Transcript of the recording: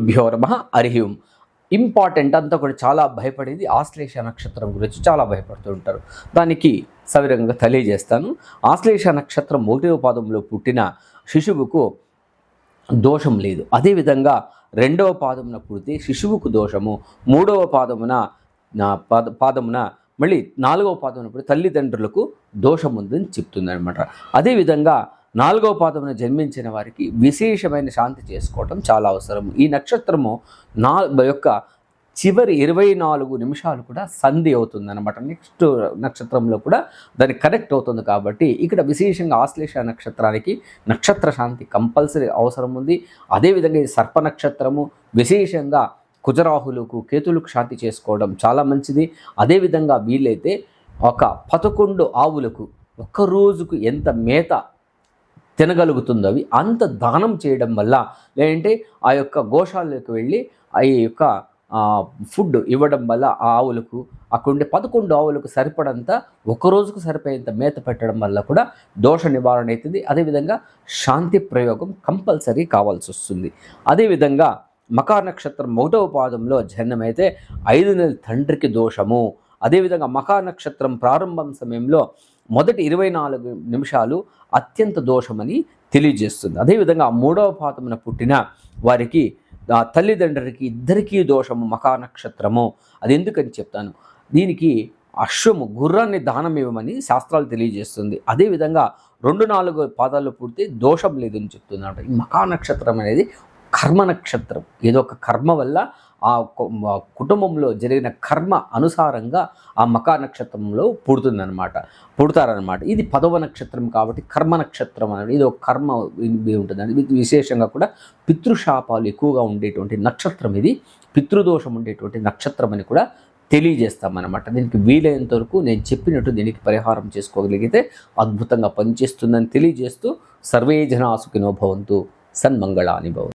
గురుభ్యో నమః. హరి ఓం. ఇంపార్టెంట్ అంతా కూడా చాలా భయపడేది ఆశ్లేష నక్షత్రం గురించి చాలా భయపడుతూ ఉంటారు. దానికి సవిరంగా తెలియజేస్తాను. ఆశ్లేష నక్షత్రం 1వ పాదంలో పుట్టిన శిశువుకు దోషం లేదు. అదేవిధంగా 2వ పాదమున పుడితే శిశువుకు దోషము, 3వ పాదమున మళ్ళీ 4వ పాదమున పుడితే తల్లిదండ్రులకు దోషం ఉందని చెప్తుంది అనమాట. అదేవిధంగా 4వ పాదమున జన్మించిన వారికి విశేషమైన శాంతి చేసుకోవటం చాలా అవసరం. ఈ నక్షత్రము యొక్క చివరి 24 నిమిషాలు కూడా సంధి అవుతుంది అనమాట. నెక్స్ట్ నక్షత్రంలో కూడా దానికి కనెక్ట్ అవుతుంది. కాబట్టి ఇక్కడ విశేషంగా ఆశ్లేష నక్షత్రానికి నక్షత్ర శాంతి కంపల్సరీ అవసరం ఉంది. అదేవిధంగా ఈ సర్ప నక్షత్రము విశేషంగా కుజరాహులకు కేతులకు శాంతి చేసుకోవడం చాలా మంచిది. అదేవిధంగా వీలైతే ఒక 11 ఆవులకు ఒక్క రోజుకు ఎంత మేత తినగలుగుతుందో అవి అంత దానం చేయడం వల్ల, లేదంటే ఆ యొక్క గోశాలకు వెళ్ళి ఆ యొక్క ఫుడ్ ఇవ్వడం వల్ల ఆ ఆవులకు అక్కడుండే 11 ఆవులకు సరిపడంత ఒక రోజుకు సరిపోయేంత మేత పెట్టడం వల్ల కూడా దోష నివారణ అవుతుంది. అదేవిధంగా శాంతి ప్రయోగం కంపల్సరీ కావాల్సి వస్తుంది. అదేవిధంగా మకర నక్షత్రం 1వ పాదంలో జన్మమైతే 5 నెలల తండ్రికి దోషము. అదేవిధంగా మకర నక్షత్రం ప్రారంభం సమయంలో మొదటి 24 నిమిషాలు అత్యంత దోషమని తెలియజేస్తుంది. అదేవిధంగా 3వ పాదమున పుట్టిన వారికి తల్లిదండ్రులకి ఇద్దరికీ దోషము మకర నక్షత్రము. అది ఎందుకని చెప్తాను. దీనికి అశ్వము గుర్రాన్ని దానం ఇవ్వమని శాస్త్రాలు తెలియజేస్తుంది. అదేవిధంగా 2-4 పాదాల్లో పుడితే దోషం లేదని చెప్తున్నాడు. ఈ మకర నక్షత్రం అనేది కర్మ నక్షత్రం. ఏదో ఒక కర్మ వల్ల ఆ కుటుంబంలో జరిగిన కర్మ అనుసారంగా ఆ మకర నక్షత్రంలో పుడతారనమాట. ఇది 10వ నక్షత్రం కాబట్టి కర్మ నక్షత్రం అనేది ఇది ఒక కర్మ ఉంటుందండి. ఇది విశేషంగా కూడా పితృశాపాలు ఎక్కువగా ఉండేటువంటి నక్షత్రం. ఇది పితృదోషం ఉండేటువంటి నక్షత్రం అని కూడా తెలియజేస్తామన్నమాట. దీనికి వీలైనంత వరకు నేను చెప్పినట్టు దీనికి పరిహారం చేసుకోగలిగితే అద్భుతంగా పనిచేస్తుందని తెలియజేస్తూ సర్వే జనా సుఖినో భవంతు. సన్మంగళాని భవంతు.